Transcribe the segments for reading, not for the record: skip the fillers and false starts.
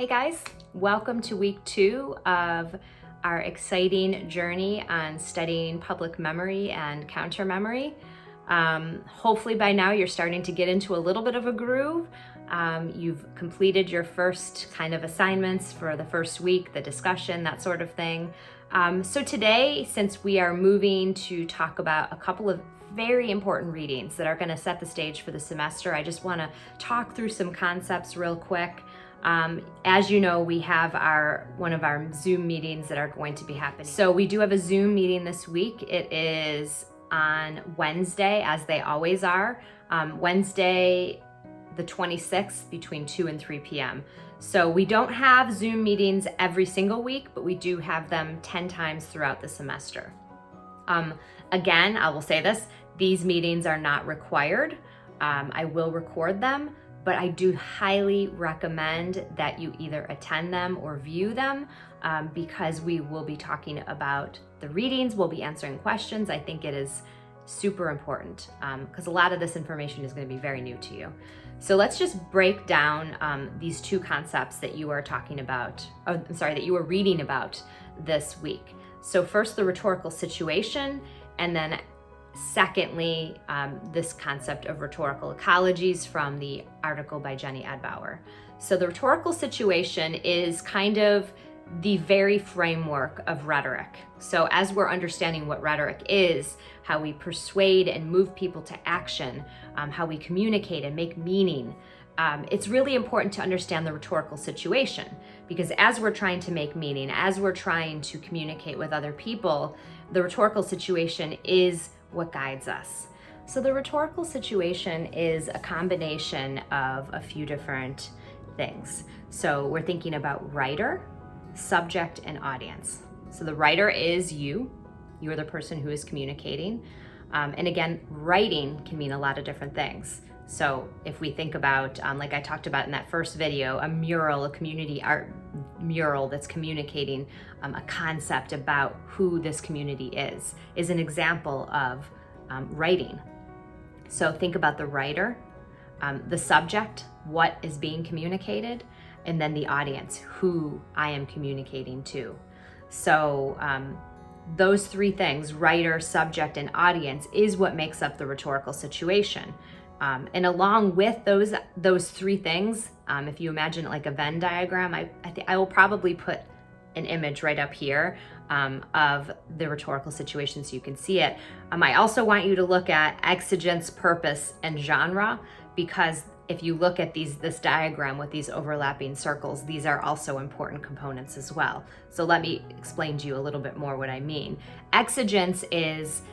Hey guys, welcome to week 2 of our exciting journey on studying public memory and counter memory. Hopefully by now you're starting to get into a little bit of a groove. You've completed your first kind of assignments for the first week, the discussion, that sort of thing. So today, since we are moving to talk about a couple of very important readings that are going to set the stage for the semester, I just want to talk through some concepts real quick. As you know, we have one of our Zoom meetings that are going to be happening. So we do have a Zoom meeting this week. It is on Wednesday, as they always are. Wednesday, the 26th, between 2 and 3 p.m. So we don't have Zoom meetings every single week, but we do have them 10 times throughout the semester. Again, I will say this, these meetings are not required. I will record them, but I do highly recommend that you either attend them or view them because we will be talking about the readings, we'll be answering questions. I think it is super important because a lot of this information is going to be very new to you. So let's just break down these two concepts that you are talking about, that you are reading about this week. So first, the rhetorical situation, and then secondly, this concept of rhetorical ecologies from the article by Jenny Adbauer. So the rhetorical situation is kind of the very framework of rhetoric. So as we're understanding what rhetoric is, how we persuade and move people to action, how we communicate and make meaning, it's really important to understand the rhetorical situation, because as we're trying to make meaning, as we're trying to communicate with other people, the rhetorical situation is what guides us. So the rhetorical situation is a combination of a few different things. So we're thinking about writer, subject, and audience. So the writer is you. You are the person who is communicating. And again, writing can mean a lot of different things. So if we think about, like I talked about in that first video, a mural, a community art mural that's communicating a concept about who this community is an example of writing. So think about the writer, the subject, what is being communicated, and then the audience, who I am communicating to. So those three things, writer, subject, and audience, is what makes up the rhetorical situation. And along with those three things, if you imagine it like a Venn diagram, I will probably put an image right up here of the rhetorical situation so you can see it. I also want you to look at exigence, purpose, and genre, because if you look at this diagram with these overlapping circles, these are also important components as well. So let me explain to you a little bit more what I mean. Exigence is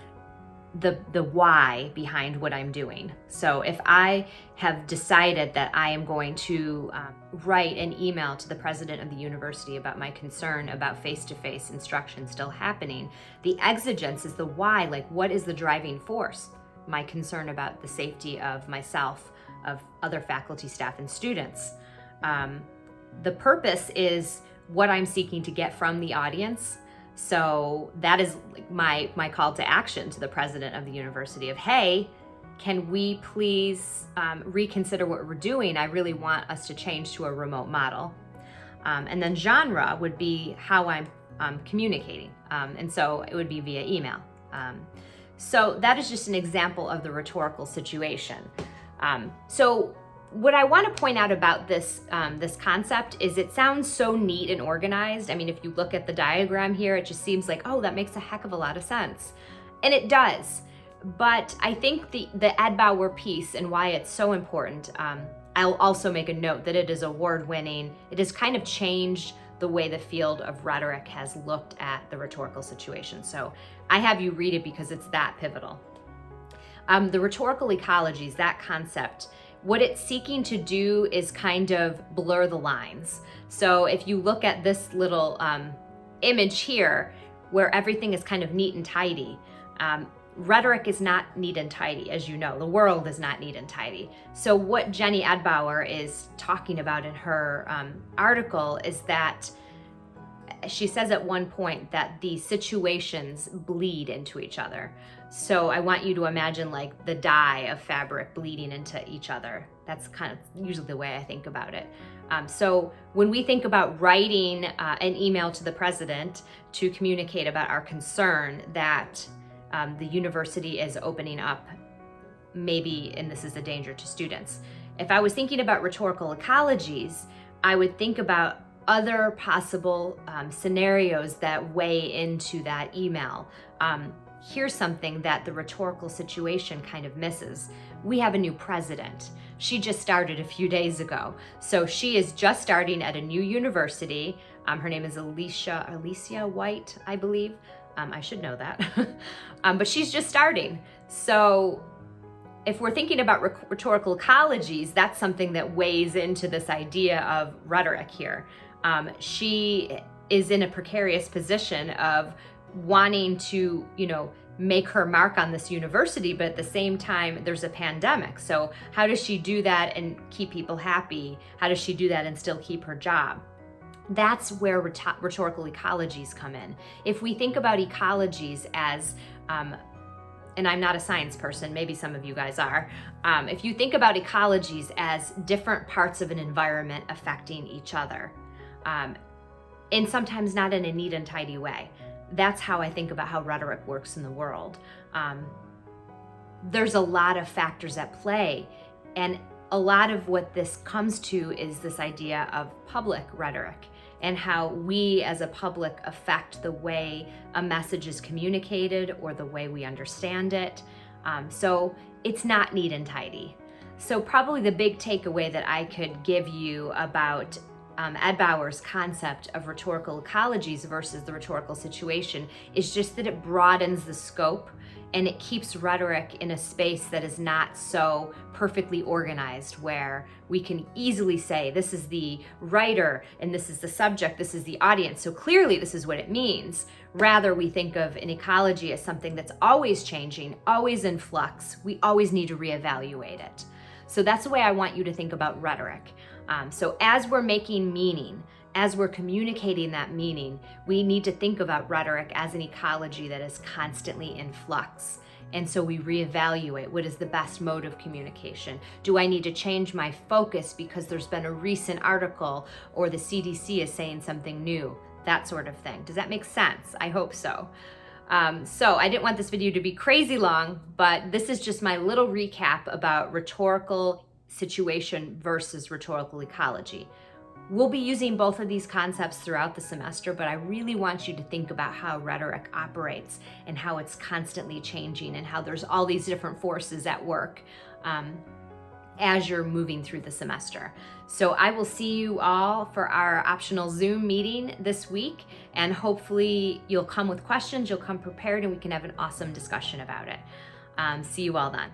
the why behind what I'm doing. So if I have decided that I am going to write an email to the president of the university about my concern about face-to-face instruction still happening, the exigence is the why, like what is the driving force? My concern about the safety of myself, of other faculty, staff, and students. The purpose is what I'm seeking to get from the audience. So that is my call to action to the president of the university of, hey, can we please reconsider what we're doing? I really want us to change to a remote model. And then genre would be how I'm communicating. And so it would be via email. So that is just an example of the rhetorical situation. So what I want to point out about this concept is it sounds so neat and organized. I mean, if you look at the diagram here, it just seems like, oh, that makes a heck of a lot of sense. And it does. But I think the Adbauer piece and why it's so important, I'll also make a note that it is award-winning. It has kind of changed the way the field of rhetoric has looked at the rhetorical situation. So I have you read it because it's that pivotal. The rhetorical ecologies, that concept, what it's seeking to do is kind of blur the lines. So if you look at this little image here, where everything is kind of neat and tidy, rhetoric is not neat and tidy, as you know. The world is not neat and tidy. So what Jenny Adbauer is talking about in her article is that she says at one point that the situations bleed into each other. So I want you to imagine like the dye of fabric bleeding into each other. That's kind of usually the way I think about it. So when we think about writing an email to the president to communicate about our concern that the university is opening up, maybe, and this is a danger to students. If I was thinking about rhetorical ecologies, I would think about other possible scenarios that weigh into that email. Here's something that the rhetorical situation kind of misses. We have a new president. She just started a few days ago. So she is just starting at a new university. Her name is Alicia White, I believe. I should know that. But she's just starting. So if we're thinking about rhetorical ecologies, that's something that weighs into this idea of rhetoric here. She is in a precarious position of wanting to, make her mark on this university, but at the same time, there's a pandemic. So how does she do that and keep people happy? How does she do that and still keep her job? That's where rhetorical ecologies come in. If we think about ecologies as, and I'm not a science person, maybe some of you guys are. If you think about ecologies as different parts of an environment affecting each other, and sometimes not in a neat and tidy way. That's how I think about how rhetoric works in the world. There's a lot of factors at play, and a lot of what this comes to is this idea of public rhetoric and how we as a public affect the way a message is communicated or the way we understand it. So it's not neat and tidy. So probably the big takeaway that I could give you about Ed Bauer's concept of rhetorical ecologies versus the rhetorical situation is just that it broadens the scope and it keeps rhetoric in a space that is not so perfectly organized, where we can easily say, this is the writer and this is the subject, this is the audience, so clearly this is what it means. Rather, we think of an ecology as something that's always changing, always in flux. We always need to reevaluate it. So that's the way I want you to think about rhetoric. So as we're making meaning, as we're communicating that meaning, we need to think about rhetoric as an ecology that is constantly in flux. And so we reevaluate, what is the best mode of communication? Do I need to change my focus because there's been a recent article or the CDC is saying something new? That sort of thing. Does that make sense? I hope so. So I didn't want this video to be crazy long, but this is just my little recap about rhetorical situation versus rhetorical ecology. We'll be using both of these concepts throughout the semester, but I really want you to think about how rhetoric operates and how it's constantly changing and how there's all these different forces at work as you're moving through the semester. So I will see you all for our optional Zoom meeting this week, and hopefully you'll come with questions, you'll come prepared, and we can have an awesome discussion about it. See you all then.